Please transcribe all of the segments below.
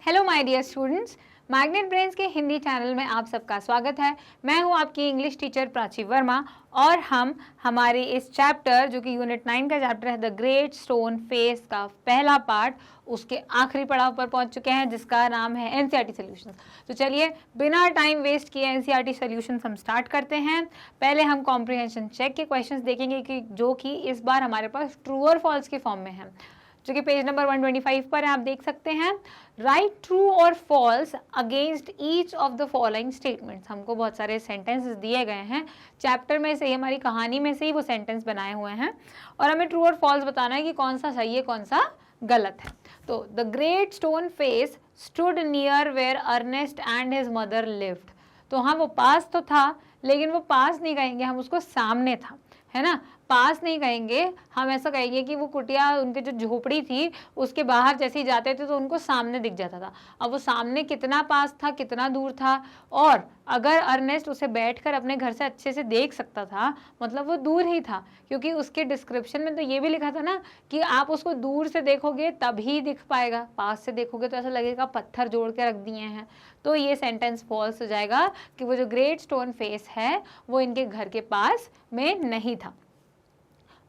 Hello my dear students, magnet brains के Hindi channel में आप सबका स्वागत है। मैं हूं आपकी इंग्लिश टीचर प्राची वर्मा और हम हमारे इस चैप्टर जो कि यूनिट 9 का चैप्टर है द ग्रेट स्टोन फेस का पहला पार्ट उसके आखिरी पड़ाव पर पहुंच चुके हैं जिसका नाम है एनसीईआरटी सॉल्यूशंस। तो चलिए बिना टाइम वेस्ट किए एनसीईआरटी सॉल्यूशंस हम स्टार्ट करते हैं। पहले हम कॉम्प्रिहेंशन चेक के क्वेश्चंस देखेंगे कि जो कि इस बार हमारे पास ट्रू और फॉल्स के फॉर्म में है, जो कि पेज नंबर 125 पर है, आप देख सकते हैं। राइट ट्रू और false against each of the following statements. हमको बहुत सारे सेंटेंसेस दिए गए हैं, चैप्टर में से ही, हमारी कहानी में से ही वो सेंटेंस बनाए हुए हैं और हमें ट्रू और फॉल्स बताना है कि कौन सा सही है कौन सा गलत है। तो the great stone face stood near where Ernest and his mother lived. तो हाँ, वो पास तो था लेकिन वो पास नहीं कहेंगे हम उसको, सामने था, है ना। पास नहीं कहेंगे हम, ऐसा कहेंगे कि वो कुटिया, उनके जो झोपड़ी थी उसके बाहर जैसे ही जाते थे तो उनको सामने दिख जाता था। अब वो सामने कितना पास था, कितना दूर था, और अगर अर्नेस्ट उसे बैठकर अपने घर से अच्छे से देख सकता था मतलब वो दूर ही था, क्योंकि उसके डिस्क्रिप्शन में तो ये भी लिखा था ना कि आप उसको दूर से देखोगे तभी दिख पाएगा, पास से देखोगे तो ऐसा लगेगा पत्थर जोड़ के रख दिए हैं। तो ये सेंटेंस फॉल्स हो जाएगा कि वो जो ग्रेट स्टोन फेस है वो इनके घर के पास में नहीं था।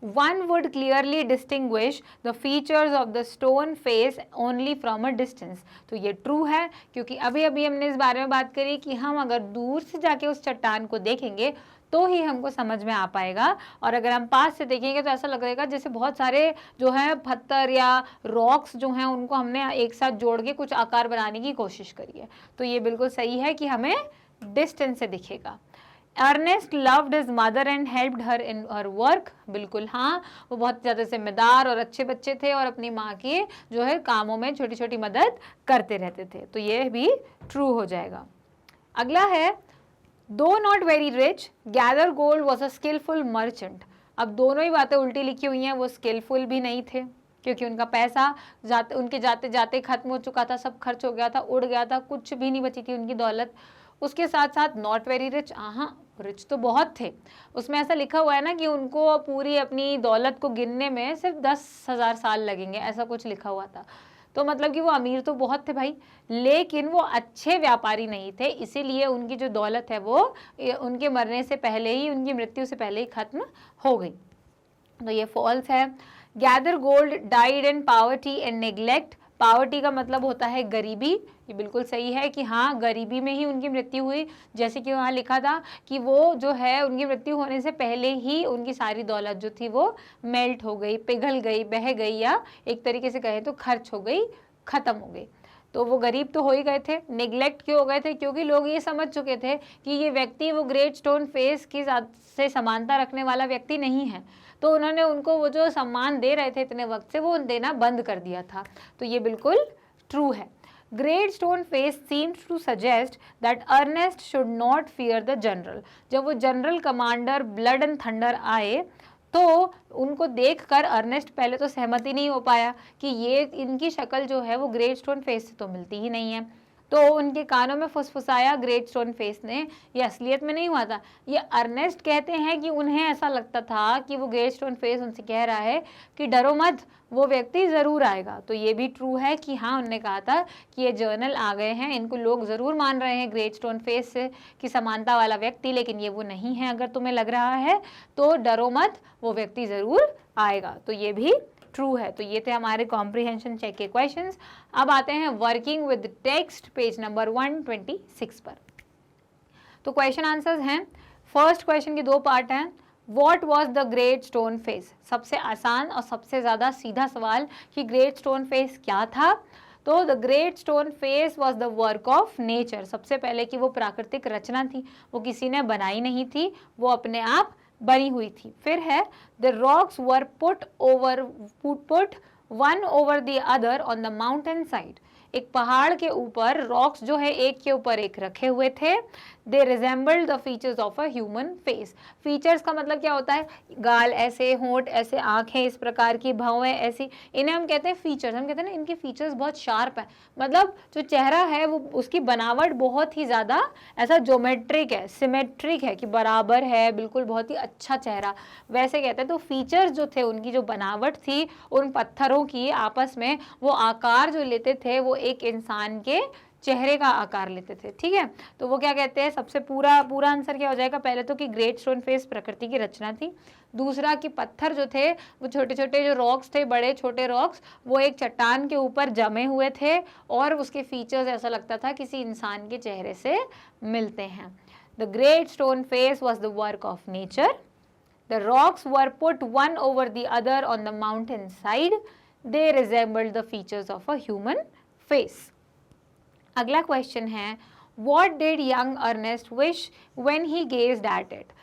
One would clearly distinguish the features of the stone face only from a distance। तो ये ट्रू है क्योंकि अभी अभी हमने इस बारे में बात करी कि हम अगर दूर से जाके उस चट्टान को देखेंगे तो ही हमको समझ में आ पाएगा, और अगर हम पास से देखेंगे तो ऐसा लगेगा जैसे बहुत सारे जो है पत्थर या रॉक्स जो हैं उनको हमने एक साथ जोड़ के कुछ आकार बनाने की कोशिश करी है। तो ये बिल्कुल सही है कि हमें डिस्टेंस से दिखेगा। Ernest loved his mother and helped her in her work. बिल्कुल हाँ, वो बहुत ज़्यादा जिम्मेदार और अच्छे बच्चे थे और अपनी माँ की जो है कामों में छोटी छोटी मदद करते रहते थे। तो ये भी ट्रू हो जाएगा। अगला है दो not very rich Gather Gold was a skillful merchant. अब दोनों ही बातें उल्टी लिखी हुई हैं, वो स्किलफुल भी नहीं थे क्योंकि उनका पैसा उनके जाते जाते खत्म हो चुका था, सब खर्च हो गया था, उड़ गया था, कुछ भी नहीं बची थी उनकी दौलत। उसके साथ साथ नॉट वेरी रिच, हाँ रिच तो बहुत थे, उसमें ऐसा लिखा हुआ है ना कि उनको पूरी अपनी दौलत को गिनने में सिर्फ 10,000 साल लगेंगे, ऐसा कुछ लिखा हुआ था। तो मतलब कि वो अमीर तो बहुत थे भाई, लेकिन वो अच्छे व्यापारी नहीं थे, इसीलिए उनकी जो दौलत है वो उनके मरने से पहले ही, उनकी मृत्यु से पहले ही खत्म हो गई। तो ये फॉल्स है। Gather gold died in poverty and neglect. Poverty का मतलब होता है गरीबी। ये बिल्कुल सही है कि हाँ, गरीबी में ही उनकी मृत्यु हुई, जैसे कि वहाँ लिखा था कि वो जो है उनकी मृत्यु होने से पहले ही उनकी सारी दौलत जो थी वो मेल्ट हो गई, पिघल गई, बह गई, या एक तरीके से कहें तो खर्च हो गई, खत्म हो गई। तो वो गरीब तो हो ही गए थे। नेग्लेक्ट क्यों हो गए थे? क्योंकि लोग ये समझ चुके थे कि ये व्यक्ति वो ग्रेट स्टोन फेस की से समानता रखने वाला व्यक्ति नहीं है, तो उन्होंने उनको वो जो सम्मान दे रहे थे इतने वक्त से वो देना बंद कर दिया था। तो ये बिल्कुल ट्रू है। Great stone Face seemed to suggest that Ernest should not fear the general. जब वो general commander Blood and Thunder आए तो उनको देखकर अर्नेस्ट पहले तो सहमत ही नहीं हो पाया कि ये इनकी शक्ल जो है वो ग्रेट स्टोन फेस से तो मिलती ही नहीं है। तो उनके कानों में फुसफुसाया ग्रेट स्टोन फेस ने, ये असलियत में नहीं हुआ था, ये अर्नेस्ट कहते हैं कि उन्हें ऐसा लगता था कि वो ग्रेट स्टोन फेस उनसे कह रहा है कि डरो मत, वो व्यक्ति ज़रूर आएगा। तो ये भी ट्रू है कि हाँ, उन्होंने कहा था कि ये जर्नल आ गए हैं, इनको लोग ज़रूर मान रहे हैं ग्रेट स्टोन फेस से की समानता वाला व्यक्ति, लेकिन ये वो नहीं है। अगर तुम्हें लग रहा है तो डरो मत, वो व्यक्ति ज़रूर आएगा। तो ये भी ट्रू है। तो ये थे हमारे कॉम्प्रिहेंशन चेक के क्वेश्चंस। अब आते हैं working with text, page number 126 पर। तो क्वेश्चन आंसर्स हैं। फर्स्ट क्वेश्चन के दो पार्ट हैं। What was the great stone face? सबसे आसान और सबसे ज़्यादा सीधा सवाल कि ग्रेट स्टोन फेस क्या था। तो the great stone face was the work of nature. सबसे पहले कि वो प्राकृतिक रचना थी, वो किसी ने बनाई नहीं थी, वो अपने आप बनी हुई थी। फिर है the rocks were put one over the other on the mountain side. एक पहाड़ के ऊपर रॉक्स जो है एक के ऊपर एक रखे हुए थे। They resembled the features of a human face. Features का मतलब क्या होता है, गाल ऐसे, होंठ ऐसे, आंखें इस प्रकार की, भौएं ऐसी, इन्हें हम कहते हैं फीचर्स। हम कहते हैं ना इनके फीचर्स बहुत शार्प है, मतलब जो चेहरा है वो उसकी बनावट बहुत ही ज़्यादा ऐसा ज्योमेट्रिक है, सिमेट्रिक है, कि बराबर है बिल्कुल, बहुत ही अच्छा चेहरा, वैसे कहते हैं। तो फीचर्स जो थे, उनकी जो बनावट थी उन पत्थरों की आपस में, वो आकार जो लेते थे वो एक इंसान के चेहरे का आकार लेते थे, ठीक है। तो वो क्या कहते हैं, सबसे पूरा आंसर क्या हो जाएगा, पहले तो कि ग्रेट स्टोन फेस प्रकृति की रचना थी, दूसरा कि पत्थर जो थे वो छोटे छोटे जो रॉक्स थे, बड़े छोटे रॉक्स, वो एक चट्टान के ऊपर जमे हुए थे और उसके फीचर्स ऐसा लगता था किसी इंसान के चेहरे से मिलते हैं। The great stone face was the work of nature. The rocks were put one over the other on the mountain side. They resembled the features of a human face. अगला क्वेश्चन है, What did young Ernest wish when he gazed at it?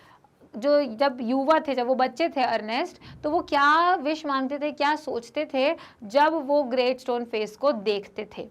जो जब युवा थे, जब वो बच्चे थे अर्नेस्ट, तो वो क्या विश मांगते थे, क्या सोचते थे जब वो ग्रेट स्टोन फेस को देखते थे।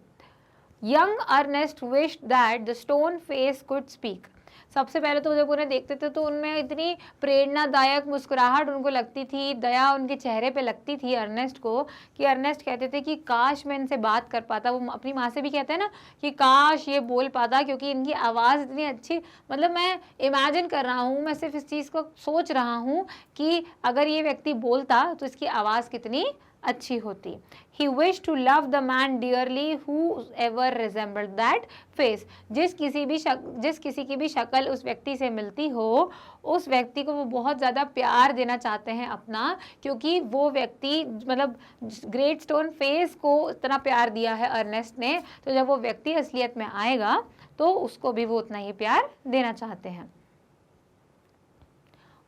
Young Ernest wished that the stone face could speak. सबसे पहले तो जब उन्हें देखते थे तो उनमें इतनी प्रेरणादायक मुस्कुराहट उनको लगती थी, दया उनके चेहरे पे लगती थी अर्नेस्ट को, कि अर्नेस्ट कहते थे कि काश मैं इनसे बात कर पाता। वो अपनी माँ से भी कहते हैं ना कि काश ये बोल पाता, क्योंकि इनकी आवाज़ इतनी अच्छी, मतलब मैं इमेजिन कर रहा हूँ, मैं सिर्फ इस चीज़ को सोच रहा हूँ कि अगर ये व्यक्ति बोलता तो इसकी आवाज़ कितनी अच्छी होती। He wished to love the man dearly whoever resembled that face. जिस किसी की भी शक्ल उस व्यक्ति से मिलती हो, उस व्यक्ति को वो बहुत ज़्यादा प्यार देना चाहते हैं अपना, क्योंकि वो व्यक्ति, मतलब ग्रेट स्टोन फेस को इतना प्यार दिया है अर्नेस्ट ने, तो जब वो व्यक्ति असलियत में आएगा तो उसको भी वो उतना ही प्यार देना चाहते हैं।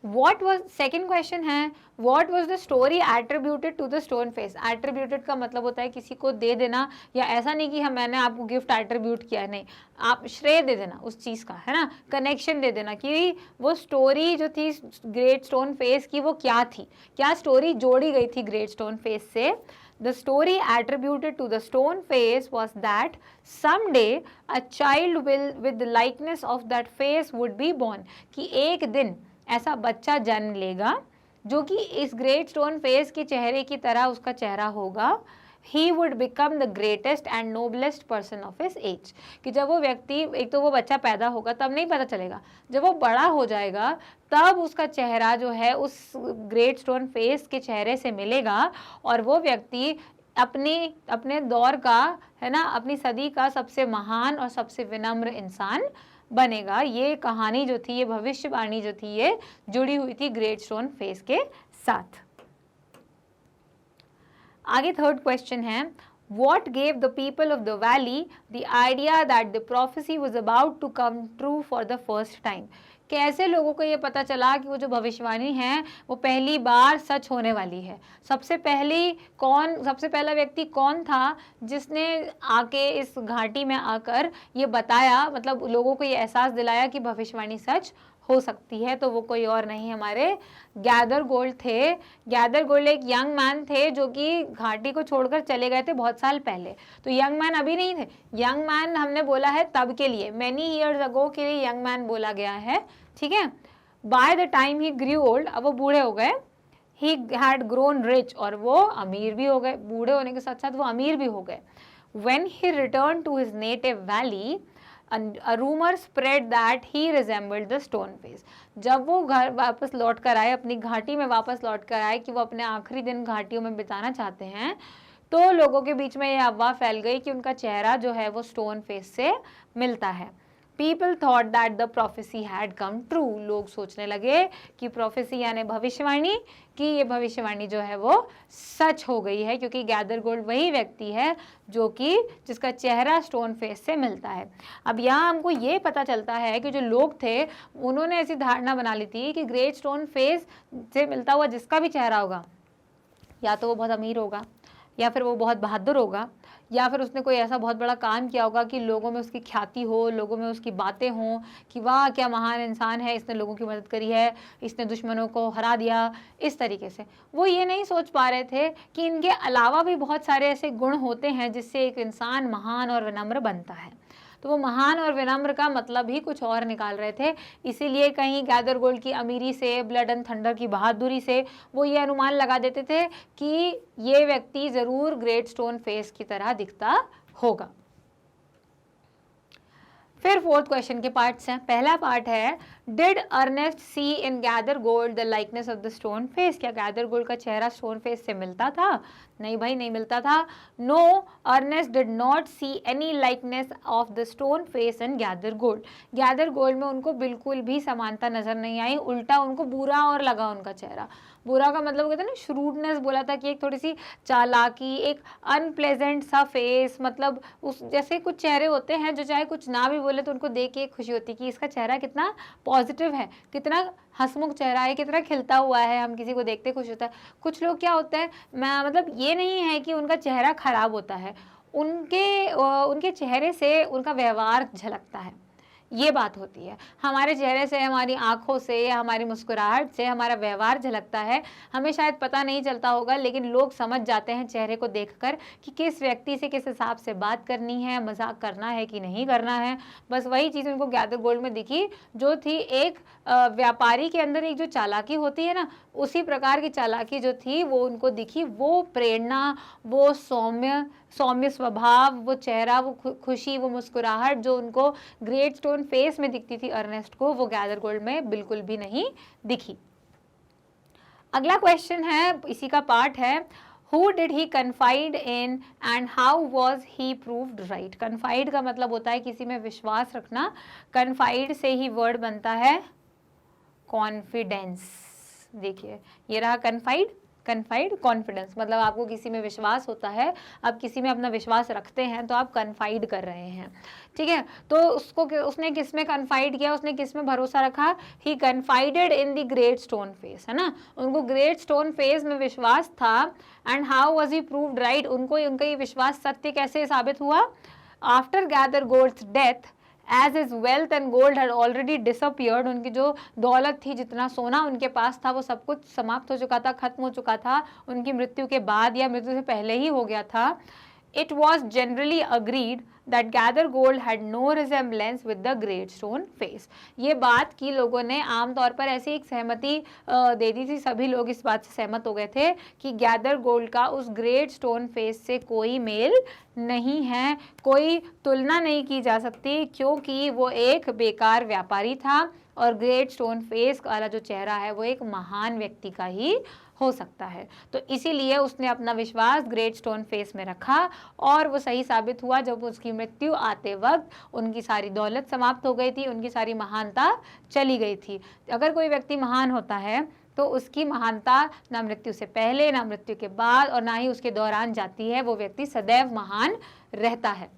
What was, सेकेंड क्वेश्चन है, What was the story attributed to the stone face? Attributed का मतलब होता है किसी को दे देना, या ऐसा नहीं कि मैंने आपको गिफ्ट एट्रीब्यूट किया, नहीं, आप श्रेय दे देना उस चीज़ का, है ना, कनेक्शन दे देना कि वो स्टोरी जो थी ग्रेट स्टोन फेस की वो क्या थी, क्या स्टोरी जोड़ी गई थी ग्रेट स्टोन फेस से। The story attributed to the stone face was that someday a child with the likeness of that face would be born. कि एक दिन ऐसा बच्चा जन्म लेगा जो कि इस ग्रेट स्टोन फेस के चेहरे की तरह उसका चेहरा होगा। He would become the greatest and noblest person of his age. कि जब वो व्यक्ति, एक तो वो बच्चा पैदा होगा तब नहीं पता चलेगा, जब वो बड़ा हो जाएगा तब उसका चेहरा जो है उस ग्रेट स्टोन फेस के चेहरे से मिलेगा, और वो व्यक्ति अपने दौर का, है ना, अपनी सदी का सबसे महान और सबसे विनम्र इंसान बनेगा। ये कहानी जो थी, ये भविष्यवाणी जो थी, ये जुड़ी हुई थी ग्रेट स्टोन फेस के साथ। आगे थर्ड क्वेश्चन है, What gave the people of the valley the idea that the prophecy was about to come true for the first time? कैसे लोगों को ये पता चला कि वो जो भविष्यवाणी है वो पहली बार सच होने वाली है। सबसे पहला व्यक्ति कौन था जिसने आके इस घाटी में आकर ये बताया, मतलब लोगों को ये एहसास दिलाया कि भविष्यवाणी सच हो सकती है? तो वो कोई और नहीं, हमारे गैदर गोल्ड थे। गैदर गोल्ड एक यंग मैन थे जो कि घाटी को छोड़कर चले गए थे बहुत साल पहले। तो यंग मैन अभी नहीं थे, यंग मैन हमने बोला है तब के लिए, मैनी ईयर्स अगो के लिए यंग मैन बोला गया है, ठीक है। By the time he grew old, अब वो बूढ़े हो गए। ही हैड ग्रोन रिच, और वो अमीर भी हो गए, बूढ़े होने के साथ साथ वो अमीर भी हो गए। When he return to his native valley, a rumor spread that he resembled the stone face. जब वो घर वापस लौट कर आए, अपनी घाटी में वापस लौट कर आए कि वो अपने आखिरी दिन घाटियों में बिताना चाहते हैं, तो लोगों के बीच में ये अफवाह फैल गई कि उनका चेहरा जो है वो स्टोन फेस से मिलता है। People thought that the prophecy had come true. लोग सोचने लगे कि प्रोफेसी यानी भविष्यवाणी, कि ये भविष्यवाणी जो है वो सच हो गई है, क्योंकि गैदर गोल्ड वही व्यक्ति है जो कि जिसका चेहरा स्टोन फेस से मिलता है। अब यहाँ हमको ये पता चलता है कि जो लोग थे उन्होंने ऐसी धारणा बना ली थी कि ग्रेट स्टोन फेस से मिलता हुआ जिसका भी चेहरा होगा, या तो वो बहुत अमीर होगा, या फिर वो बहुत बहादुर होगा, या फिर उसने कोई ऐसा बहुत बड़ा काम किया होगा कि लोगों में उसकी ख्याति हो, लोगों में उसकी बातें हों कि वाह क्या महान इंसान है, इसने लोगों की मदद करी है, इसने दुश्मनों को हरा दिया। इस तरीके से वो ये नहीं सोच पा रहे थे कि इनके अलावा भी बहुत सारे ऐसे गुण होते हैं जिससे एक इंसान महान और विनम्र बनता है। तो वो महान और विनम्र का मतलब ही कुछ और निकाल रहे थे। इसीलिए कहीं गैदर गोल्ड की अमीरी से, ब्लड एंड थंडर की बहादुरी से वो ये अनुमान लगा देते थे कि ये व्यक्ति ज़रूर ग्रेट स्टोन फेस की तरह दिखता होगा। फिर फोर्थ क्वेश्चन के पार्ट्स हैं। पहला पार्ट है, did Ernest see in Gather Gold the likeness of the Stone Face? क्या गैदर गोल्ड का चेहरा स्टोन फेस से मिलता था? नहीं भाई, नहीं मिलता था। No, Ernest did not see any likeness of the Stone Face in Gather Gold. Gather Gold में उनको बिल्कुल भी समानता नजर नहीं आई, उल्टा उनको बुरा और लगा उनका चेहरा। बुरा का मतलब कहते हैं ना श्रूडनेस, बोला था कि एक थोड़ी सी चालाकी, एक अनप्लेजेंट सा फेस, मतलब उस जैसे कुछ चेहरे होते हैं जो चाहे कुछ ना भी बोले तो उनको देख के खुशी होती है कि इसका चेहरा कितना पॉजिटिव है, कितना हंसमुख चेहरा है, कितना खिलता हुआ है, हम किसी को देखते खुश होता है। कुछ लोग क्या होता है, मैं मतलब ये नहीं है कि उनका चेहरा खराब होता है, उनके चेहरे से उनका व्यवहार झलकता है, ये बात होती है। हमारे चेहरे से, हमारी आंखों से या हमारी मुस्कुराहट से हमारा व्यवहार झलकता है। हमें शायद पता नहीं चलता होगा, लेकिन लोग समझ जाते हैं चेहरे को देखकर कि किस व्यक्ति से किस हिसाब से बात करनी है, मजाक करना है कि नहीं करना है। बस वही चीज़ उनको गैदर गोल्ड में दिखी जो थी, एक व्यापारी के अंदर एक जो चालाकी होती है ना, उसी प्रकार की चालाकी जो थी वो उनको दिखी। वो प्रेरणा, वो सौम्य स्वभाव, वो चेहरा, वो खुशी, वो मुस्कुराहट जो उनको ग्रेट स्टोन फेस में दिखती थी अर्नेस्ट को, वो गैदर गोल्ड में बिल्कुल भी नहीं दिखी। अगला क्वेश्चन है, इसी का पार्ट है, Who did he confide in and how was he proved right? Confide का मतलब होता है किसी में विश्वास रखना। Confide से ही वर्ड बनता है कॉन्फिडेंस। देखिए ये रहा confide, कॉन्फिडेंस, मतलब आपको किसी में विश्वास होता है, आप किसी में अपना विश्वास रखते हैं तो आप कन्फाइड कर रहे हैं, ठीक है। तो उसने किस में कन्फाइड किया, उसने किस में भरोसा रखा? He confided in the great stone face, है ना, उनको ग्रेट स्टोन फेस में विश्वास था। And how was he proved right? उनका ये विश्वास सत्य कैसे साबित हुआ? After Gathergold's death, as his wealth and gold had already disappeared, उनकी जो दौलत थी, जितना सोना उनके पास था, वो सब कुछ समाप्त हो चुका था, खत्म हो चुका था उनकी मृत्यु के बाद या मृत्यु से पहले ही हो गया था। It was generally agreed that gather gold had no resemblance with the great stone face. ये बात की लोगों ने आमतौर पर ऐसी एक सहमति दे दी थी, सभी लोग इस बात से सहमत हो गए थे कि गैदर गोल्ड का उस ग्रेट स्टोन फेस से कोई मेल नहीं है, कोई तुलना नहीं की जा सकती, क्योंकि वो एक बेकार व्यापारी था और ग्रेट स्टोन फेस वाला जो चेहरा है वो एक महान व्यक्ति का ही हो सकता है। तो इसीलिए उसने अपना विश्वास ग्रेट स्टोन फेस में रखा और वो सही साबित हुआ जब उसकी मृत्यु आते वक्त उनकी सारी दौलत समाप्त हो गई थी, उनकी सारी महानता चली गई थी। अगर कोई व्यक्ति महान होता है तो उसकी महानता ना मृत्यु से पहले, ना मृत्यु के बाद और ना ही उसके दौरान जाती है, वो व्यक्ति सदैव महान रहता है।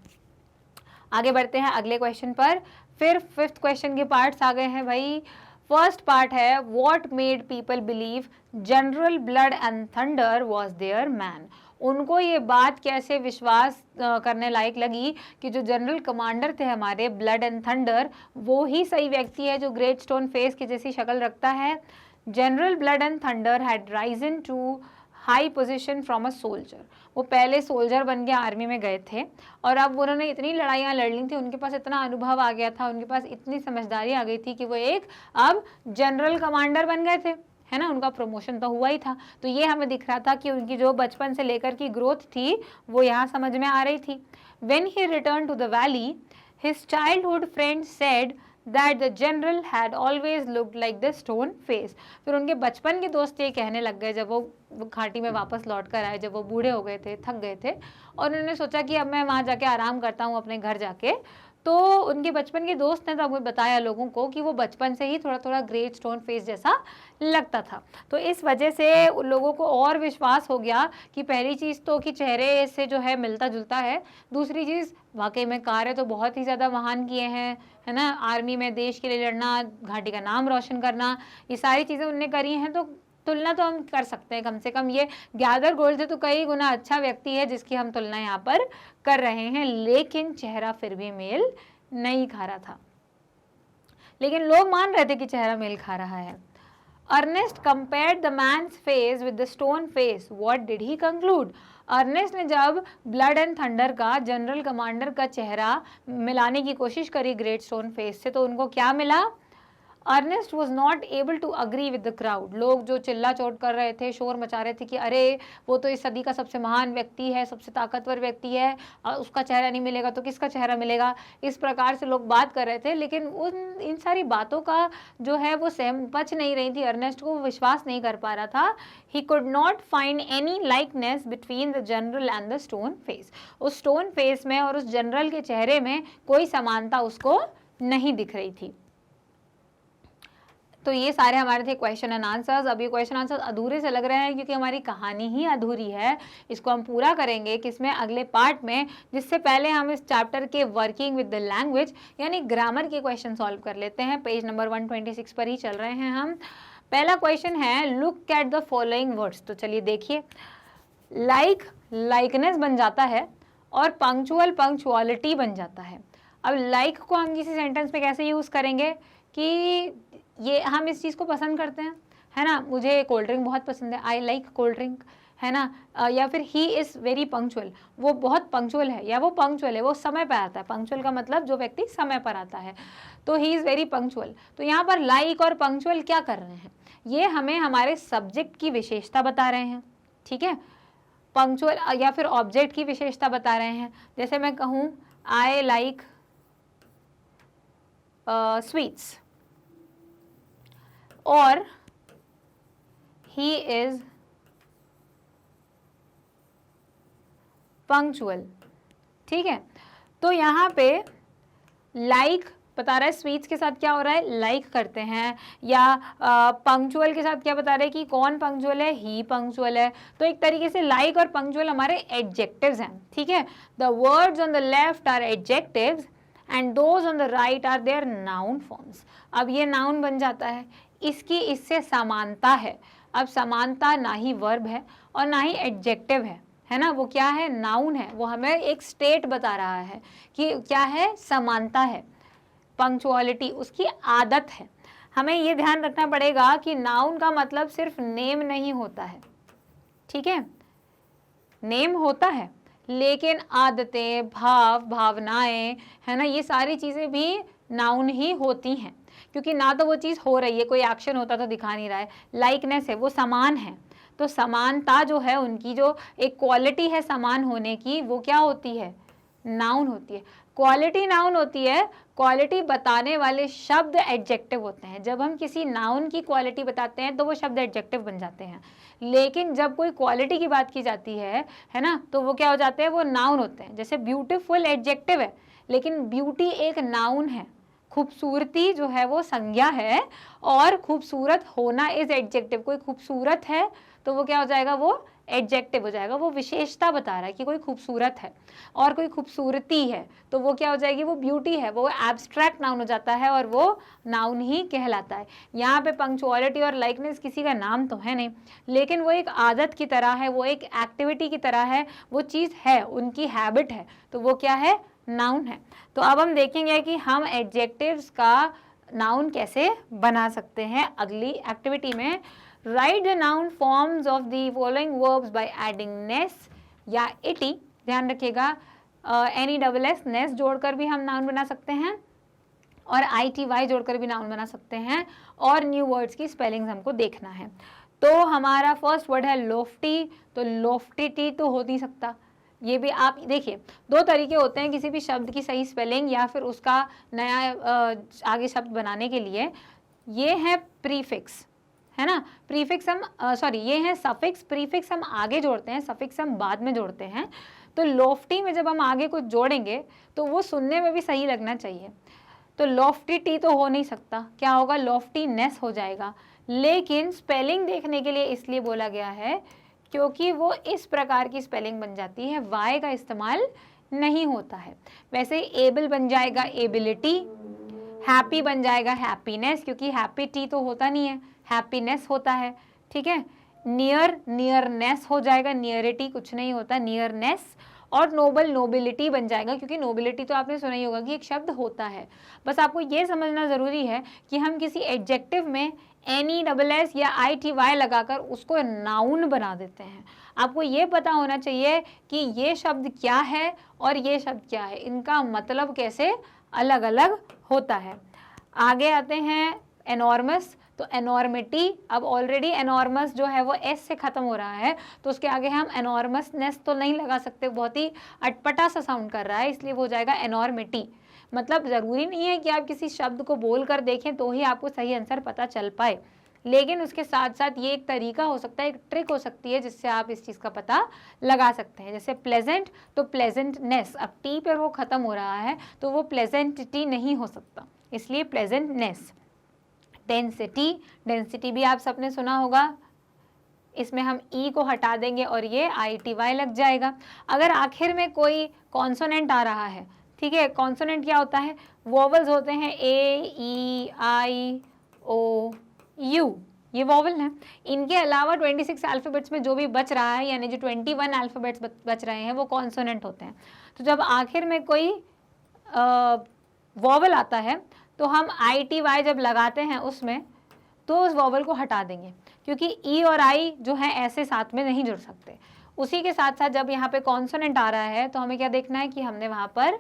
आगे बढ़ते हैं अगले क्वेश्चन पर। फिर फिफ्थ क्वेश्चन के पार्ट्स आ गए हैं भाई। फर्स्ट पार्ट है, what made people believe General Blood and Thunder was their man? उनको ये बात कैसे विश्वास करने लायक लगी कि जो जनरल कमांडर थे हमारे ब्लड एंड थंडर, वो ही सही व्यक्ति है जो ग्रेट स्टोन फेस की जैसी शक्ल रखता है। General Blood and Thunder had risen to high position from a soldier. वो पहले सोल्जर बन के आर्मी में गए थे और अब उन्होंने इतनी लड़ाइयाँ लड़ ली थी, उनके पास इतना अनुभव आ गया था, उनके पास इतनी समझदारी आ गई थी कि वो एक अब जनरल कमांडर बन गए थे, है ना, उनका प्रमोशन तो हुआ ही था। तो ये हमें दिख रहा था कि उनकी जो बचपन से लेकर की ग्रोथ थी वो यहाँ समझ में आ रही थी। When he return to the valley, his childhood friend said that the general had always looked like the stone face. फिर उनके बचपन के दोस्त ये कहने लग गए जब वो घाटी में वापस लौट कर आए, जब वो बूढ़े हो गए थे, थक गए थे और उन्होंने सोचा कि अब मैं वहाँ जाके आराम करता हूँ अपने घर जाके। तो उनके बचपन के दोस्त ने तब बताया लोगों को कि वो बचपन से ही थोड़ा थोड़ा ग्रेट स्टोन फेस जैसा लगता था। तो इस वजह से उन लोगों को और विश्वास हो गया कि पहली चीज़ तो कि चेहरे से जो है मिलता जुलता है, दूसरी चीज़ वाकई में कार्य तो बहुत ही ज़्यादा महान किए हैं, है ना, आर्मी में देश के लिए लड़ना, घाटी का नाम रोशन करना, ये सारी चीज़ें उनने करी हैं। तो तुलना तो हम कर सकते हैं, कम से कम ये गैदर गोल्ड से तो कई गुना अच्छा व्यक्ति है जिसकी हम तुलना यहाँ पर कर रहे हैं, लेकिन चेहरा फिर भी मेल नहीं खा रहा था। लेकिन लोग मान रहे थे कि चेहरा मेल खा रहा है। Ernest compared the man's face with the stone face. What did he conclude? Ernest ने जब ब्लड एंड थंडर का जनरल कमांडर का चेहरा मिलाने की कोशिश करी ग्रेट स्टोन फेस से, तो उनको क्या मिला? Ernest was not able to agree with the crowd. लोग जो चिल्ला चोट कर रहे थे, शोर मचा रहे थे कि अरे वो तो इस सदी का सबसे महान व्यक्ति है, सबसे ताकतवर व्यक्ति है, उसका चेहरा नहीं मिलेगा तो किसका चेहरा मिलेगा, इस प्रकार से लोग बात कर रहे थे। लेकिन इन सारी बातों का जो है वो पच नहीं रही थी, अर्नेस्ट को विश्वास नहीं कर पा रहा था। He could not find any likeness between the general and the Stone face. उस स्टोन फेस में और उस जनरल के चेहरे में कोई समानता उसको नहीं दिख रही थी। तो ये सारे हमारे थे क्वेश्चन एंड आंसर्स। अब ये क्वेश्चन आंसर्स अधूरे से लग रहे हैं क्योंकि हमारी कहानी ही अधूरी है। इसको हम पूरा करेंगे किसमें? अगले पार्ट में। जिससे पहले हम इस चैप्टर के वर्किंग विद द लैंग्वेज यानी ग्रामर के क्वेश्चन सॉल्व कर लेते हैं। पेज नंबर 126 पर ही चल रहे हैं हम। पहला क्वेश्चन है look at the following words. तो चलिए देखिए, लाइक लाइकनेस बन जाता है और पंक्चुअल पंक्चुअलिटी बन जाता है। अब लाइक को हम किसी सेंटेंस में कैसे यूज़ करेंगे कि ये हम इस चीज़ को पसंद करते हैं, है ना, मुझे कोल्ड ड्रिंक बहुत पसंद है, आई लाइक कोल्ड ड्रिंक, है ना, या फिर ही इज़ वेरी पंक्चुअल, वो बहुत पंक्चुअल है, या वो पंक्चुअल है, वो समय पर आता है। पंक्चुअल का मतलब जो व्यक्ति समय पर आता है, तो ही इज़ वेरी पंक्चुअल। तो यहाँ पर लाइक और पंक्चुअल क्या कर रहे हैं? ये हमें हमारे सब्जेक्ट की विशेषता बता रहे हैं, ठीक है। पंक्चुअल या फिर ऑब्जेक्ट की विशेषता बता रहे हैं। जैसे मैं कहूँ आई लाइक स्वीट्स और he is punctual, ठीक है। तो यहाँ पे लाइक बता रहा है स्वीट्स के साथ क्या हो रहा है, लाइक करते हैं, या पंक्चुअल के साथ क्या बता रहे हैं कि कौन पंक्चुअल है, ही पंक्चुअल है। तो एक तरीके से लाइक और पंक्चुअल हमारे एडजेक्टिव्स हैं, ठीक है। The words on the left are adjectives and those on the right are their noun forms. अब ये नाउन बन जाता है, इसकी इससे समानता है। अब समानता ना ही वर्ब है और ना ही एडजेक्टिव है ना, वो क्या है, नाउन है। वो हमें एक स्टेट बता रहा है कि क्या है, समानता है। पंक्चुअलिटी उसकी आदत है। हमें ये ध्यान रखना पड़ेगा कि नाउन का मतलब सिर्फ नेम नहीं होता है, ठीक है। नेम होता है लेकिन आदतें, भाव, भावनाएं, है ना, ये सारी चीज़ें भी नाउन ही होती हैं, क्योंकि ना तो वो चीज़ हो रही है, कोई एक्शन होता तो दिखा नहीं रहा है। लाइकनेस है, वो समान है। तो समानता जो है, उनकी जो एक क्वालिटी है समान होने की, वो क्या होती है, नाउन होती है। क्वालिटी नाउन होती है, क्वालिटी बताने वाले शब्द एडजेक्टिव होते हैं। जब हम किसी नाउन की क्वालिटी बताते हैं तो वो शब्द एडजेक्टिव बन जाते हैं। लेकिन जब कोई क्वालिटी की बात की जाती है ना, तो वो क्या हो जाते हैं, वो नाउन होते हैं। जैसे ब्यूटीफुल एडजेक्टिव है, लेकिन ब्यूटी एक नाउन है। खूबसूरती जो है वो संज्ञा है और खूबसूरत होना इज एडजेक्टिव। कोई खूबसूरत है तो वो क्या हो जाएगा, वो एडजेक्टिव हो जाएगा। वो विशेषता बता रहा है कि कोई खूबसूरत है, और कोई खूबसूरती है तो वो क्या हो जाएगी, वो ब्यूटी है। वो एब्स्ट्रैक्ट नाउन हो जाता है और वो नाउन ही कहलाता है। यहाँ पे पंक्चुअलिटी और लाइकनेस किसी का नाम तो है नहीं, लेकिन वो एक आदत की तरह है, वो एक एक्टिविटी की तरह है, वो चीज़ है, उनकी हैबिट है, तो वो क्या है, नाउन है। तो अब हम देखेंगे कि हम एडजेक्टिव्स का नाउन कैसे बना सकते हैं अगली एक्टिविटी में। Write the noun forms of the following verbs by adding ness या इटी। ध्यान रखिएगा, NESS नेस जोड़कर भी हम नाउन बना सकते हैं, और ITY जोड़कर भी नाउन बना सकते हैं, और न्यू वर्ड्स की स्पेलिंग्स हमको देखना है। तो हमारा फर्स्ट वर्ड है लोफ्टी। तो लोफ्टी तो हो नहीं सकता। ये भी आप देखिए, दो तरीके होते हैं किसी भी शब्द की सही स्पेलिंग या फिर उसका नया आगे शब्द बनाने के लिए। ये है प्रीफिक्स, है ना, प्रीफिक्स हम ये है सफिक्स। प्रीफिक्स हम आगे जोड़ते हैं, सफिक्स हम बाद में जोड़ते हैं। तो लोफ्टी में जब हम आगे कुछ जोड़ेंगे तो वो सुनने में भी सही लगना चाहिए। तो लॉफ्टी टी तो हो नहीं सकता, क्या होगा, लॉफ्टीनेस हो जाएगा। लेकिन स्पेलिंग देखने के लिए इसलिए बोला गया है क्योंकि वो इस प्रकार की स्पेलिंग बन जाती है, वाई का इस्तेमाल नहीं होता है। वैसे एबल बन जाएगा एबिलिटी, हैप्पी बन जाएगा हैप्पीनेस, क्योंकि हैप्पी टी तो होता नहीं है, हैप्पीनेस होता है, ठीक है। नियर नियरनेस हो जाएगा, नियरिटी कुछ नहीं होता, नियरनेस। और नोबल नोबिलिटी बन जाएगा, क्योंकि नोबिलिटी तो आपने सुना ही होगा कि एक शब्द होता है। बस आपको ये समझना ज़रूरी है कि हम किसी एडजेक्टिव में NESS या ITY लगाकर उसको नाउन बना देते हैं। आपको ये पता होना चाहिए कि ये शब्द क्या है और ये शब्द क्या है, इनका मतलब कैसे अलग अलग होता है। आगे आते हैं एनॉर्मस। तो एनॉर्मिटी, अब ऑलरेडी एनॉर्मस जो है वो एस से ख़त्म हो रहा है, तो उसके आगे हम एनॉर्मसनेस तो नहीं लगा सकते, बहुत ही अटपटा सा साउंड कर रहा है, इसलिए वो हो जाएगा एनॉर्मिटी। मतलब ज़रूरी नहीं है कि आप किसी शब्द को बोल कर देखें तो ही आपको सही आंसर पता चल पाए, लेकिन उसके साथ साथ ये एक तरीका हो सकता है, एक ट्रिक हो सकती है जिससे आप इस चीज़ का पता लगा सकते हैं। जैसे प्लेजेंट, तो प्लेजेंटनेस, अब टी पर वो ख़त्म हो रहा है तो वो प्लेजेंटिटी नहीं हो सकता, इसलिए प्लेजेंटनेस। डेंसिटी, डेंसिटी भी आप सबने सुना होगा, इसमें हम ई को हटा देंगे और ये ITY लग जाएगा। अगर आखिर में कोई कॉन्सोनेंट आ रहा है, ठीक है, कॉन्सोनेंट क्या होता है, वोवल्स होते हैं AEIOU, ये वोवल हैं। इनके अलावा 26 अल्फ़ाबेट्स में जो भी बच रहा है, यानी जो 21 अल्फ़ाबेट्स बच रहे हैं वो कॉन्सोनेंट होते हैं। तो जब आखिर में कोई वोवल आता है तो हम ITY जब लगाते हैं उसमें, तो उस वोवल को हटा देंगे, क्योंकि ई और आई जो है ऐसे साथ में नहीं जुड़ सकते। उसी के साथ साथ जब यहाँ पे कॉन्सोनेंट आ रहा है तो हमें क्या देखना है कि हमने वहाँ पर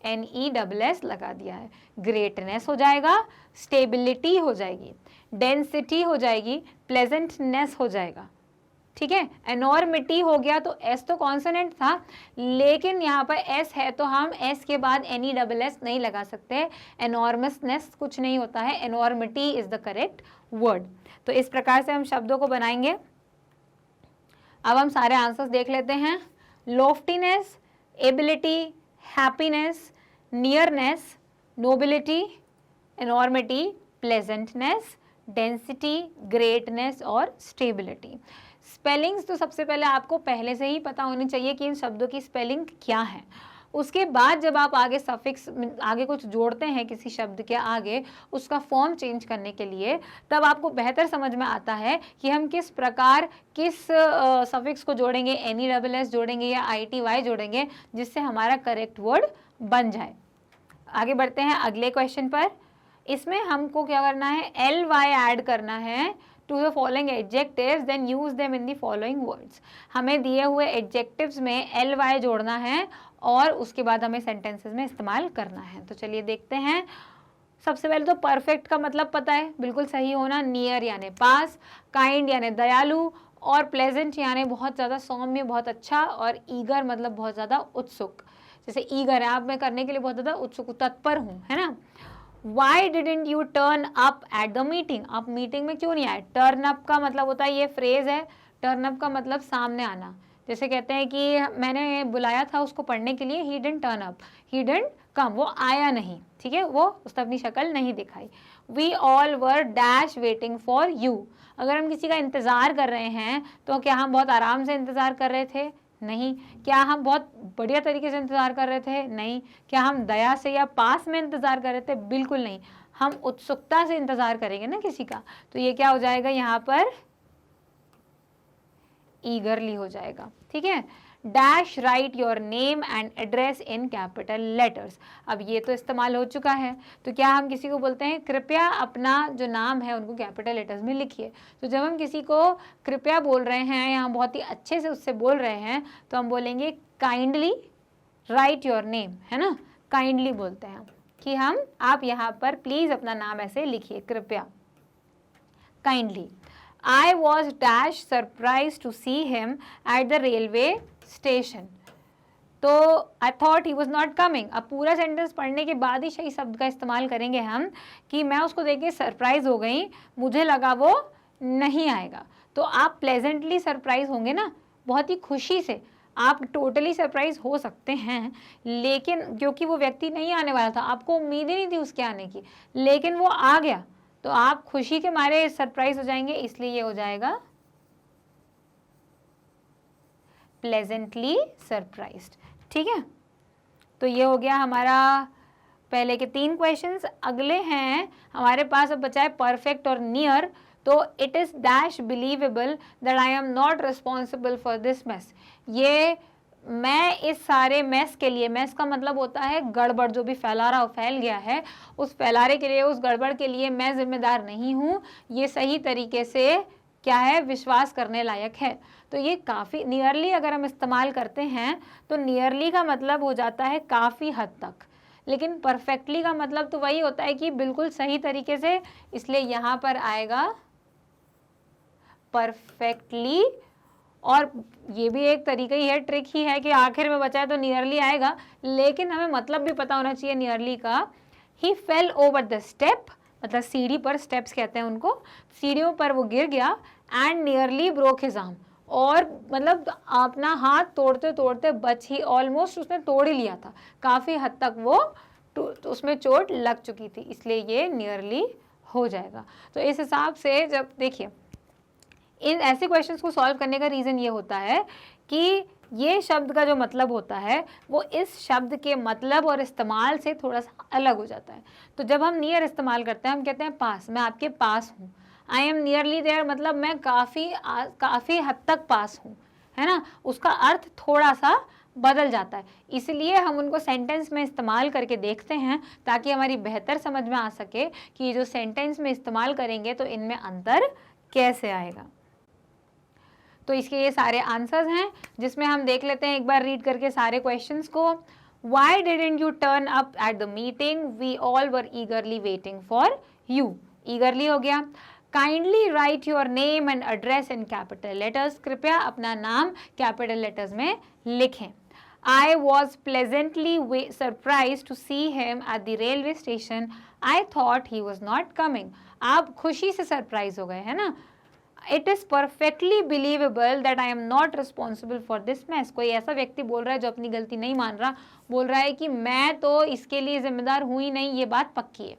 NESS लगा दिया है। ग्रेटनेस हो जाएगा, स्टेबिलिटी हो जाएगी, डेंसिटी हो जाएगी, प्लेजेंटनेस हो जाएगा, ठीक है। एनॉर्मिटी हो गया, तो एस तो कॉन्सोनेंट था, लेकिन यहाँ पर एस है तो हम एस के बाद NESS नहीं लगा सकते। एनॉर्मसनेस कुछ नहीं होता है, एनॉर्मिटी इज द करेक्ट वर्ड। तो इस प्रकार से हम शब्दों को बनाएंगे। अब हम सारे आंसर्स देख लेते हैं। Loftiness, ability, happiness, nearness, nobility, enormity, pleasantness, density, greatness और स्टेबिलिटी। स्पेलिंग्स तो सबसे पहले आपको पहले से ही पता होनी चाहिए कि इन शब्दों की स्पेलिंग क्या है। उसके बाद जब आप आगे सफिक्स, आगे कुछ जोड़ते हैं किसी शब्द के आगे उसका फॉर्म चेंज करने के लिए, तब आपको बेहतर समझ में आता है कि हम किस प्रकार किस सफिक्स को जोड़ेंगे, NESS जोड़ेंगे या ITY जोड़ेंगे, जिससे हमारा करेक्ट वर्ड बन जाए। आगे बढ़ते हैं अगले क्वेश्चन पर। इसमें हमको क्या करना है, LY ऐड करना है to the following adjectives, then use them in the following words. हमें दिए हुए एडजेक्टिव्स में LY जोड़ना है और उसके बाद हमें सेंटेंसेस में इस्तेमाल करना है। तो चलिए देखते हैं। सबसे पहले तो परफेक्ट का मतलब पता है, बिल्कुल सही होना, नियर यानी पास, काइंड यानी दयालु, और प्लेजेंट यानी बहुत ज़्यादा सौम्य, बहुत अच्छा, और ईगर मतलब बहुत ज़्यादा उत्सुक। जैसे ईगर है, आप मैं करने के लिए बहुत ज़्यादा उत्सुक, तत्पर हूँ, है ना। Why didn't you turn up at the meeting? आप मीटिंग में क्यों नहीं आए? टर्न अप का मतलब होता है, ये फ्रेज है, टर्न अप का मतलब सामने आना। जैसे कहते हैं कि मैंने बुलाया था उसको पढ़ने के लिए, he didn't turn up, he didn't come, वो आया नहीं, ठीक है, वो उसने अपनी शक्ल नहीं दिखाई। We all were dash waiting for you। अगर हम किसी का इंतज़ार कर रहे हैं तो क्या हम बहुत आराम से इंतज़ार कर रहे थे? नहीं। क्या हम बहुत बढ़िया तरीके से इंतज़ार कर रहे थे? नहीं। क्या हम दया से या पास में इंतज़ार कर रहे थे? बिल्कुल नहीं। हम उत्सुकता से इंतज़ार करेंगे ना किसी का, तो ये क्या हो जाएगा यहाँ पर, ईगरली हो जाएगा, ठीक है। Dash right your name and address in capital letters. अब ये तो इस्तेमाल हो चुका है, तो क्या हम किसी को बोलते हैं कृपया अपना जो नाम है उनको कैपिटल लेटर्स में लिखिए। तो जब हम किसी को कृपया बोल रहे हैं या हम बहुत ही अच्छे से उससे बोल रहे हैं तो हम बोलेंगे काइंडली राइट योर नेम, है ना, काइंडली बोलते हैं कि हम, आप यहाँ पर प्लीज़ अपना नाम ऐसे लिखिए, कृपया, kindly. I was dash surprised to see him at the railway station. तो I thought he was not coming। अब पूरा सेंटेंस पढ़ने के बाद ही सही शब्द का इस्तेमाल करेंगे हम कि मैं उसको देख के सरप्राइज हो गई, मुझे लगा वो नहीं आएगा। तो आप प्लेजेंटली सरप्राइज होंगे ना, बहुत ही खुशी से। आप टोटली सरप्राइज हो सकते हैं, लेकिन क्योंकि वो व्यक्ति नहीं आने वाला था, आपको उम्मीद ही नहीं थी उसके आने की, लेकिन वो आ गया, तो आप खुशी के मारे सरप्राइज हो जाएंगे, इसलिए ये हो जाएगा प्लेजेंटली सरप्राइज्ड, ठीक है। तो ये हो गया हमारा पहले के 3 क्वेश्चंस। अगले हैं हमारे पास, अब बचा है परफेक्ट और नियर। तो it is dash believable that I am not responsible for this mess. ये मैं इस सारे मैस के लिए, मैस का मतलब होता है गड़बड़, जो भी फैला रहा फैल गया है, उस फैलारे के लिए, उस गड़बड़ के लिए मैं जिम्मेदार नहीं हूँ, ये सही तरीके से क्या है, विश्वास करने लायक है। तो ये काफ़ी नियरली अगर हम इस्तेमाल करते हैं तो नियरली का मतलब हो जाता है काफ़ी हद तक, लेकिन परफेक्टली का मतलब तो वही होता है कि बिल्कुल सही तरीके से, इसलिए यहाँ पर आएगा परफेक्टली। और ये भी एक तरीका ही है, ट्रिक ही है कि आखिर में बचा है तो नियरली आएगा, लेकिन हमें मतलब भी पता होना चाहिए नियरली का। ही फेल ओवर द स्टेप, मतलब सीढ़ी पर, स्टेप्स कहते हैं उनको, सीढ़ियों पर वो गिर गया, and nearly broke his arm, और मतलब अपना हाथ तोड़ते तोड़ते बच ही, ऑलमोस्ट उसने तोड़ ही लिया था, काफ़ी हद तक वो उसमें चोट लग चुकी थी, इसलिए ये नियरली हो जाएगा। तो इस हिसाब से जब देखिए इन ऐसे क्वेश्चंस को सॉल्व करने का रीज़न ये होता है कि ये शब्द का जो मतलब होता है वो इस शब्द के मतलब और इस्तेमाल से थोड़ा सा अलग हो जाता है। तो जब हम नियर इस्तेमाल करते हैं, हम कहते हैं पास, मैं आपके पास हूँ, आई एम नियरली देयर, मतलब मैं काफ़ी हद तक पास हूँ, है ना, उसका अर्थ थोड़ा सा बदल जाता है। इसलिए हम उनको सेंटेंस में इस्तेमाल करके देखते हैं ताकि हमारी बेहतर समझ में आ सके कि ये जो सेंटेंस में इस्तेमाल करेंगे तो इनमें अंतर कैसे आएगा। तो इसके ये सारे आंसर्स हैं, जिसमें हम देख लेते हैं एक बार रीड करके सारे क्वेश्चंस को। Why didn't you turn up at the meeting? We all were eagerly waiting for you. Eagerly हो गया। Kindly write your name and address in capital letters. कृपया अपना नाम capital letters में लिखें। I was pleasantly surprised to see him at the railway station. I thought he was not coming. आप खुशी से सरप्राइज हो गए, है ना। It is perfectly believable that I am not responsible for this mess. कोई ऐसा व्यक्ति बोल रहा है जो अपनी गलती नहीं मान रहा, बोल रहा है कि मैं तो इसके लिए जिम्मेदार हुई नहीं, ये बात पक्की है।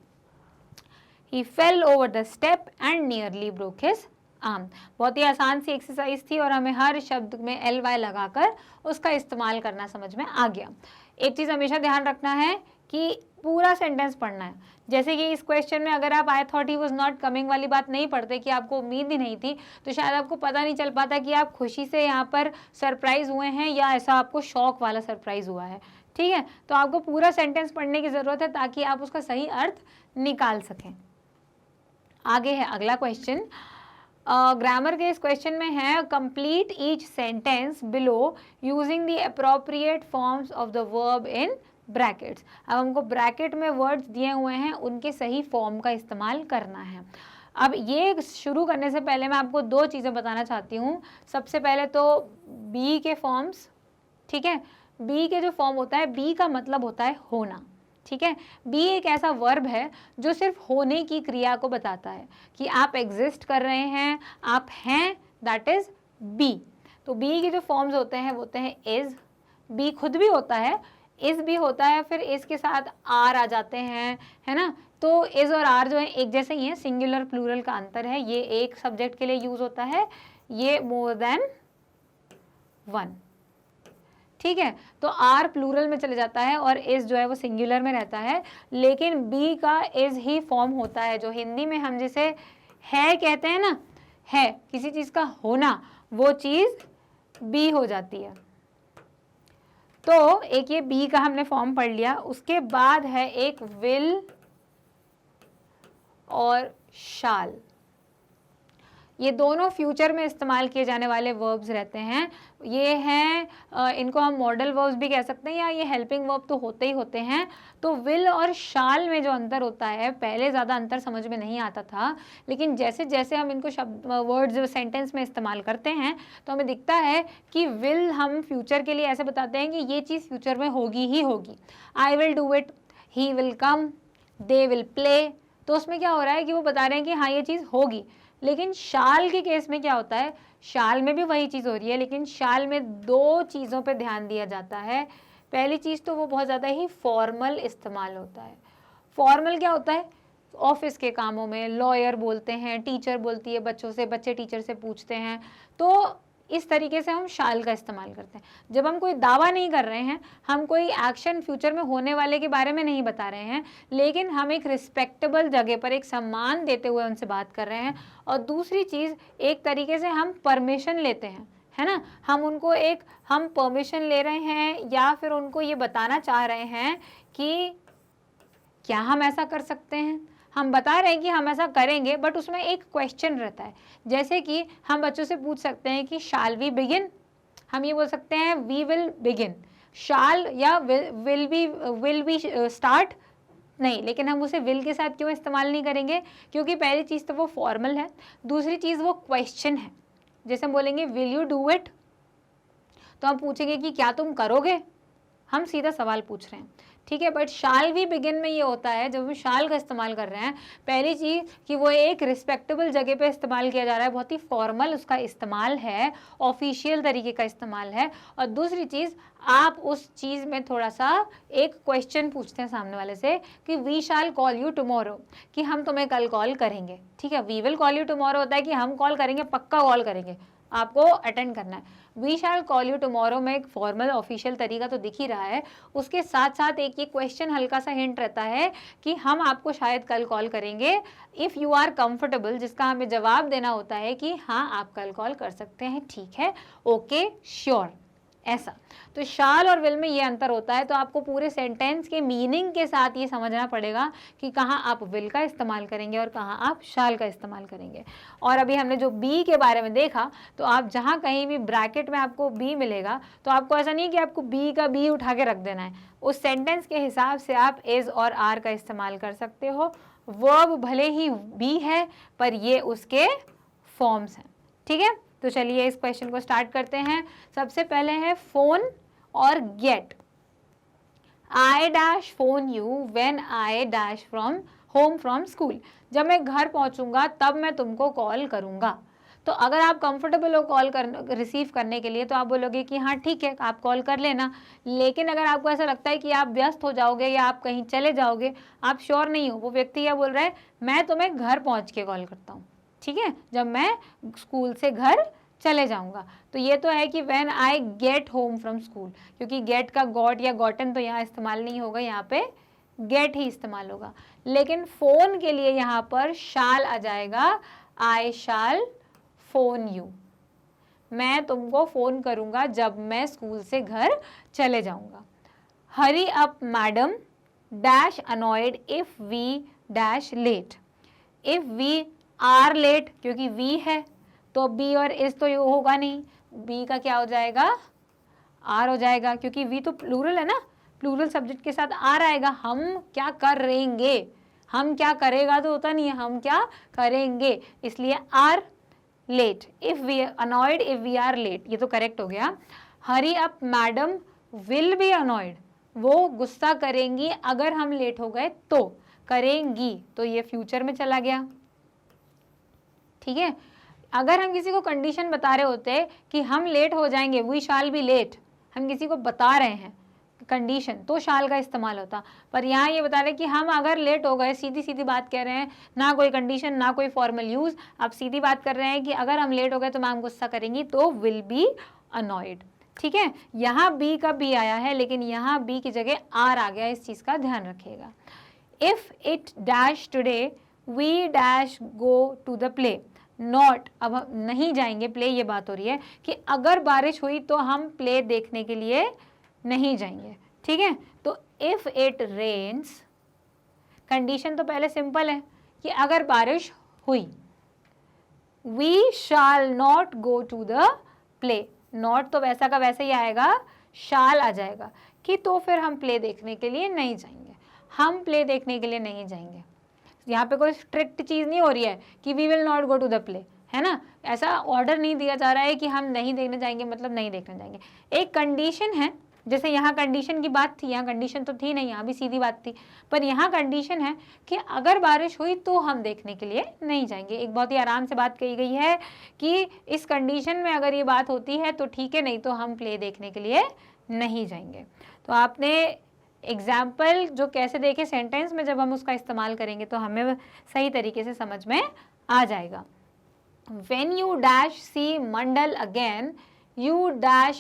He fell over the step and nearly broke his arm. बहुत ही आसान सी एक्सरसाइज थी और हमें हर शब्द में ly लगाकर उसका इस्तेमाल करना समझ में आ गया। एक चीज़ हमेशा ध्यान रखना है कि पूरा सेंटेंस पढ़ना है। जैसे कि इस क्वेश्चन में अगर आप I thought he was not coming वाली बात नहीं पढ़ते, कि आपको उम्मीद ही नहीं थी, तो शायद आपको पता नहीं चल पाता कि आप खुशी से यहाँ पर सरप्राइज हुए हैं या ऐसा आपको शॉक वाला सरप्राइज हुआ है। ठीक है, तो आपको पूरा सेंटेंस पढ़ने की ज़रूरत है ताकि आप उसका सही अर्थ निकाल सकें। आगे है अगला क्वेश्चन, ग्रामर के इस क्वेश्चन में है complete each sentence below using the appropriate forms of the verb in brackets. अब हमको ब्रैकेट में वर्ड्स दिए हुए हैं, उनके सही फॉर्म का इस्तेमाल करना है। अब ये शुरू करने से पहले मैं आपको दो चीज़ें बताना चाहती हूँ। सबसे पहले तो बी के फॉर्म्स, ठीक है, बी के जो फॉर्म होता है, बी का मतलब होता है होना, ठीक है। बी एक ऐसा वर्ब है जो सिर्फ होने की क्रिया को बताता है कि आप एग्जिस्ट कर रहे हैं, आप हैं, दैट इज बी। तो बी के जो फॉर्म्स होते हैं वो होते हैं इज, बी खुद भी होता है, इज भी होता है, फिर इस के साथ आर आ जाते हैं, है ना। तो इज और आर जो है एक जैसे ही है, सिंगुलर प्लूरल का अंतर है, ये एक सब्जेक्ट के लिए यूज होता है, ये मोर देन वन, ठीक है। तो आर प्लूरल में चले जाता है और इज जो है वो सिंगुलर में रहता है, लेकिन बी का इज ही फॉर्म होता है, जो हिंदी में हम जिसे है कहते हैं ना, है किसी चीज का होना, वो चीज बी हो जाती है। तो एक ये बी का हमने फॉर्म पढ़ लिया। उसके बाद है एक विल और शाल, ये दोनों फ्यूचर में इस्तेमाल किए जाने वाले वर्ब्स रहते हैं। ये हैं, इनको हम मॉडल वर्ब्स भी कह सकते हैं या ये हेल्पिंग वर्ब तो होते ही होते हैं। तो विल और शाल में जो अंतर होता है, पहले ज़्यादा अंतर समझ में नहीं आता था, लेकिन जैसे जैसे हम इनको शब्द वर्ड्स सेंटेंस में इस्तेमाल करते हैं तो हमें दिखता है कि विल हम फ्यूचर के लिए ऐसे बताते हैं कि ये चीज़ फ्यूचर में होगी ही होगी। I will do it, he will come, they will play. तो उसमें क्या हो रहा है कि वो बता रहे हैं कि हाँ ये चीज़ होगी। लेकिन शाल के केस में क्या होता है, शाल में भी वही चीज़ हो रही है, लेकिन शाल में दो चीज़ों पे ध्यान दिया जाता है। पहली चीज़ तो वो बहुत ज़्यादा ही फॉर्मल इस्तेमाल होता है। फॉर्मल क्या होता है, ऑफिस के कामों में लॉयर बोलते हैं, टीचर बोलती है बच्चों से, बच्चे टीचर से पूछते हैं, तो इस तरीके से हम शाल का इस्तेमाल करते हैं। जब हम कोई दावा नहीं कर रहे हैं, हम कोई एक्शन फ्यूचर में होने वाले के बारे में नहीं बता रहे हैं, लेकिन हम एक रिस्पेक्टेबल जगह पर एक सम्मान देते हुए उनसे बात कर रहे हैं। और दूसरी चीज़, एक तरीके से हम परमिशन लेते हैं है ना, हम परमिशन ले रहे हैं या फिर उनको ये बताना चाह रहे हैं कि क्या हम ऐसा कर सकते हैं, हम बता रहे हैं कि हम ऐसा करेंगे, बट उसमें एक क्वेश्चन रहता है। जैसे कि हम बच्चों से पूछ सकते हैं कि शाल वी बिगिन, हम ये बोल सकते हैं वी विल बिगिन, शाल या विल बी स्टार्ट नहीं, लेकिन हम उसे विल के साथ क्यों इस्तेमाल नहीं करेंगे, क्योंकि पहली चीज़ तो वो फॉर्मल है, दूसरी चीज़ वो क्वेश्चन है। जैसे हम बोलेंगे विल यू डू इट, तो हम पूछेंगे कि क्या तुम करोगे, हम सीधा सवाल पूछ रहे हैं, ठीक है। बट शाल वी बिगिन में ये होता है, जब हम शाल का इस्तेमाल कर रहे हैं, पहली चीज़ कि वो एक रिस्पेक्टेबल जगह पे इस्तेमाल किया जा रहा है, बहुत ही फॉर्मल उसका इस्तेमाल है, ऑफिशियल तरीके का इस्तेमाल है, और दूसरी चीज़ आप उस चीज़ में थोड़ा सा एक क्वेश्चन पूछते हैं सामने वाले से कि we shall call you tomorrow, कि हम तुम्हें कल कॉल करेंगे, ठीक है। We will call you tomorrow होता है कि हम कॉल करेंगे, पक्का कॉल करेंगे, आपको अटेंड करना है। We shall call you tomorrow में एक फॉर्मल ऑफिशियल तरीका तो दिख ही रहा है, उसके साथ साथ एक ये क्वेश्चन हल्का सा हिंट रहता है कि हम आपको शायद कल कॉल करेंगे, इफ़ यू आर कंफर्टेबल, जिसका हमें जवाब देना होता है कि हाँ आप कल कॉल कर सकते हैं, ठीक है, ओके, श्योर, ऐसा। तो शाल और विल में ये अंतर होता है, तो आपको पूरे सेंटेंस के मीनिंग के साथ ये समझना पड़ेगा कि कहाँ आप विल का इस्तेमाल करेंगे और कहाँ आप शाल का इस्तेमाल करेंगे। और अभी हमने जो बी के बारे में देखा, तो आप जहाँ कहीं भी ब्रैकेट में आपको बी मिलेगा, तो आपको ऐसा नहीं कि आपको बी का बी उठा के रख देना है, उस सेंटेंस के हिसाब से आप इज और आर का इस्तेमाल कर सकते हो। वर्ब भले ही बी है, पर ये उसके फॉर्म्स हैं, ठीक है। तो चलिए इस क्वेश्चन को स्टार्ट करते हैं। सबसे पहले है फोन और get. I dash phone you when I dash from home from school, जब मैं घर पहुंचूंगा तब मैं तुमको कॉल करूंगा। तो अगर आप कंफर्टेबल हो कॉल रिसीव करने के लिए, तो आप बोलोगे कि हाँ ठीक है आप कॉल कर लेना। लेकिन अगर आपको ऐसा लगता है कि आप व्यस्त हो जाओगे या आप कहीं चले जाओगे, आप श्योर नहीं हो, वो व्यक्ति क्या बोल रहा है, मैं तुम्हें घर पहुँच के कॉल करता हूँ, ठीक है, जब मैं स्कूल से घर चले जाऊंगा। तो ये तो है कि when I get home from school, क्योंकि गेट का गॉट या गॉटन तो यहाँ इस्तेमाल नहीं होगा, यहाँ पे गेट ही इस्तेमाल होगा। लेकिन फोन के लिए यहाँ पर शाल आ जाएगा, आई शाल फोन यू, मैं तुमको फोन करूंगा जब मैं स्कूल से घर चले जाऊंगा। Hurry up madam dash annoyed if we dash late, if we are late, क्योंकि वी है तो बी और इस तो होगा नहीं, बी का क्या हो जाएगा, आर हो जाएगा, क्योंकि वी तो प्लूरल है ना, प्लूरल सब्जेक्ट के साथ आर आएगा। हम क्या करेंगे, हम क्या करेगा तो होता नहीं है, हम क्या करेंगे, इसलिए are. Late, if we annoyed if we are late, ये तो करेक्ट हो गया। Hurry up madam will be annoyed, वो गुस्सा करेंगी अगर हम लेट हो गए तो, करेंगी तो ये फ्यूचर में चला गया, ठीक है। अगर हम किसी को कंडीशन बता रहे होते कि हम लेट हो जाएंगे, वी शाल बी लेट, हम किसी को बता रहे हैं कंडीशन, तो शाल का इस्तेमाल होता। पर यहाँ ये बता रहे कि हम अगर लेट हो गए, सीधी सीधी बात कह रहे हैं, ना कोई कंडीशन ना कोई फॉर्मल यूज, आप सीधी बात कर रहे हैं कि अगर हम लेट हो गए तो मैम गुस्सा करेंगी, तो विल बी अनॉयड, ठीक है। यहाँ बी का बी आया है, लेकिन यहाँ बी की जगह आर आ गया, इस चीज़ का ध्यान रखिएगा। If it dash today we dash go to the play, not, अब हम नहीं जाएंगे प्ले, ये बात हो रही है कि अगर बारिश हुई तो हम प्ले देखने के लिए नहीं जाएंगे, ठीक है। तो इफ इट रेन्स, कंडीशन तो पहले सिंपल है कि अगर बारिश हुई, we shall not go to the play, not तो वैसा का वैसे ही आएगा, शाल आ जाएगा कि तो फिर हम प्ले देखने के लिए नहीं जाएंगे, हम प्ले देखने के लिए नहीं जाएंगे। यहाँ पे कोई स्ट्रिक्ट चीज़ नहीं हो रही है कि we will not go to the play, है ना, ऐसा ऑर्डर नहीं दिया जा रहा है कि हम नहीं देखने जाएंगे मतलब नहीं देखने जाएंगे। एक कंडीशन है, जैसे यहाँ कंडीशन की बात थी, यहाँ कंडीशन तो थी नहीं, यहाँ भी सीधी बात थी, पर यहाँ कंडीशन है कि अगर बारिश हुई तो हम देखने के लिए नहीं जाएंगे। एक बहुत ही आराम से बात कही गई है कि इस कंडीशन में अगर ये बात होती है तो ठीक है, नहीं तो हम प्ले देखने के लिए नहीं जाएंगे। तो आपने एग्जाम्पल जो कैसे देखे सेंटेंस में, जब हम उसका इस्तेमाल करेंगे तो हमें सही तरीके से समझ में आ जाएगा। When you dash see Mandal again, you dash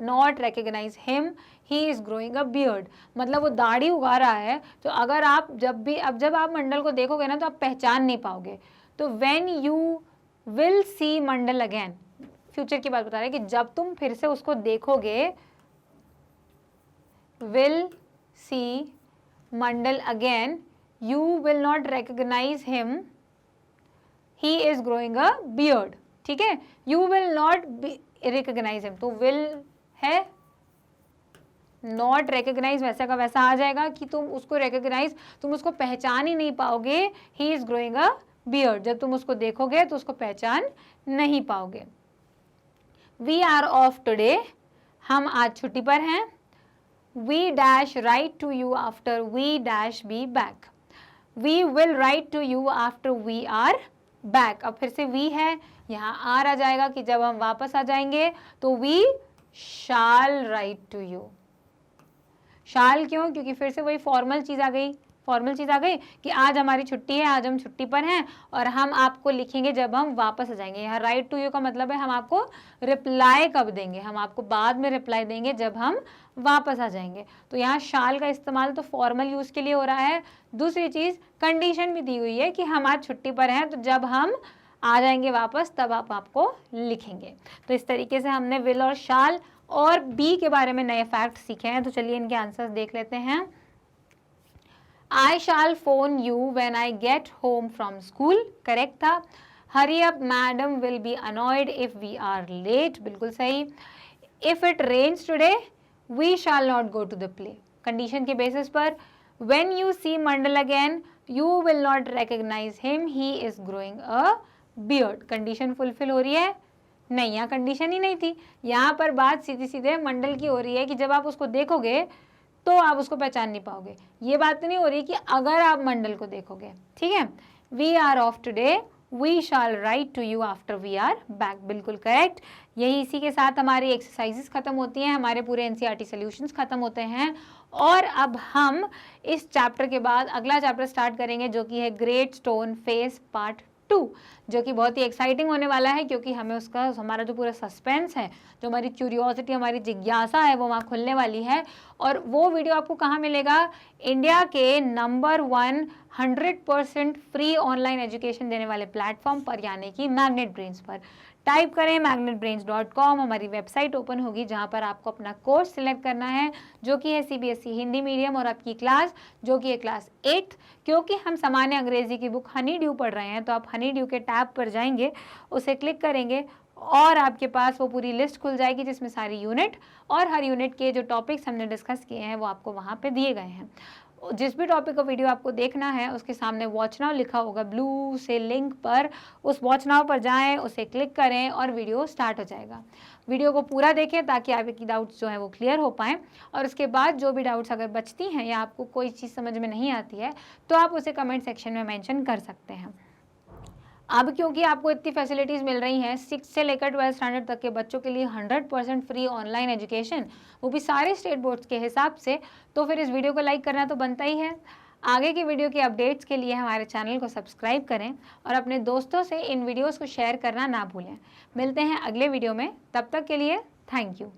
not recognize him, he is growing a beard, मतलब वो दाढ़ी उगा रहा है, तो अगर आप जब आप मंडल को देखोगे ना तो आप पहचान नहीं पाओगे। तो when you will see Mandal again, future की बात बता रहे हैं कि जब तुम फिर से उसको देखोगे, will see Mandal again, you will not recognise him, he is growing a beard. ठीक है, you will not recognise him, तो विल है, नॉट रिकॉग्नाइज वैसा का वैसा आ जाएगा कि तुम उसको रिकॉग्नाइज, तुम उसको पहचान ही नहीं पाओगे। ही इज ग्रोइंग अ बियर्ड, जब तुम उसको देखोगे तो उसको पहचान नहीं पाओगे। वी आर ऑफ टुडे, हम आज छुट्टी पर हैं। We dash write to you after we dash be back, we will write to you after we are back. अब फिर से वी है, यहाँ आर आ जाएगा कि जब हम वापस आ जाएंगे, तो we shall write to you. Shall क्यों? क्योंकि फिर से वही फॉर्मल चीज़ आ गई, फॉर्मल चीज़ आ गई कि आज हमारी छुट्टी है, आज हम छुट्टी पर हैं और हम आपको लिखेंगे जब हम वापस आ जाएंगे। यहाँ राइट टू यू का मतलब है हम आपको रिप्लाई कब देंगे, हम आपको बाद में रिप्लाई देंगे जब हम वापस आ जाएंगे। तो यहाँ शाल का इस्तेमाल तो फॉर्मल यूज़ के लिए हो रहा है। दूसरी चीज़, कंडीशन भी दी हुई है कि हम आज छुट्टी पर हैं, तो जब हम आ जाएंगे वापस तब आप आपको लिखेंगे। तो इस तरीके से हमने विल और शाल और बी के बारे में नए फैक्ट सीखे हैं। तो चलिए इनके आंसर्स देख लेते हैं। I shall phone you when I get home from school, correct था। Hurry up, madam will be annoyed if we are late, बिल्कुल सही। If it rains today, we shall not go to the play, condition के basis पर। When you see Mandal again, you will not recognize him, he is growing a beard, condition fulfil हो रही है? नहीं, यहाँ condition ही नहीं थी, यहाँ पर बात सीधी सीधे मंडल की हो रही है कि जब आप उसको देखोगे तो आप उसको पहचान नहीं पाओगे। ये बात तो नहीं हो रही कि अगर आप मंडल को देखोगे। ठीक है, we are off today, we shall write to you after we are back, बिल्कुल करेक्ट। यही इसी के साथ हमारी एक्सरसाइजेस खत्म होती हैं, हमारे पूरे एनसीईआरटी सॉल्यूशंस खत्म होते हैं। और अब हम इस चैप्टर के बाद अगला चैप्टर स्टार्ट करेंगे जो कि है ग्रेट स्टोन फेस पार्ट 2, जो कि बहुत ही एक्साइटिंग होने वाला है क्योंकि हमें उसका हमारा जो पूरा सस्पेंस है, जो हमारी क्यूरियोसिटी, हमारी जिज्ञासा है, वो वहाँ खुलने वाली है। और वो वीडियो आपको कहाँ मिलेगा? इंडिया के नंबर 1 100% फ्री ऑनलाइन एजुकेशन देने वाले प्लेटफॉर्म पर, यानी कि मैग्नेट ब्रेन्स पर। टाइप करें magnetbrains.com, हमारी वेबसाइट ओपन होगी जहाँ पर आपको अपना कोर्स सिलेक्ट करना है जो कि है सीबीएसई हिंदी मीडियम और आपकी क्लास जो कि है क्लास 8। क्योंकि हम सामान्य अंग्रेजी की बुक हनी ड्यू पढ़ रहे हैं तो आप हनी ड्यू के टैब पर जाएंगे, उसे क्लिक करेंगे और आपके पास वो पूरी लिस्ट खुल जाएगी जिसमें सारी यूनिट और हर यूनिट के जो टॉपिक्स हमने डिस्कस किए हैं वो आपको वहाँ पे दिए गए हैं। जिस भी टॉपिक का वीडियो आपको देखना है उसके सामने वॉच नाउ लिखा होगा ब्लू से लिंक पर, उस वॉच नाउ पर जाएं, उसे क्लिक करें और वीडियो स्टार्ट हो जाएगा। वीडियो को पूरा देखें ताकि आपकी डाउट्स जो है वो क्लियर हो पाएँ और उसके बाद जो भी डाउट्स अगर बचती हैं या आपको कोई चीज़ समझ में नहीं आती है तो आप उसे कमेंट सेक्शन में मेंशन कर सकते हैं। अब क्योंकि आपको इतनी फैसिलिटीज़ मिल रही हैं 6 से लेकर 12th स्टैंडर्ड तक के बच्चों के लिए 100% फ्री ऑनलाइन एजुकेशन, वो भी सारे स्टेट बोर्ड्स के हिसाब से, तो फिर इस वीडियो को लाइक करना तो बनता ही है। आगे की वीडियो के अपडेट्स के लिए हमारे चैनल को सब्सक्राइब करें और अपने दोस्तों से इन वीडियोज़ को शेयर करना ना भूलें। मिलते हैं अगले वीडियो में, तब तक के लिए थैंक यू।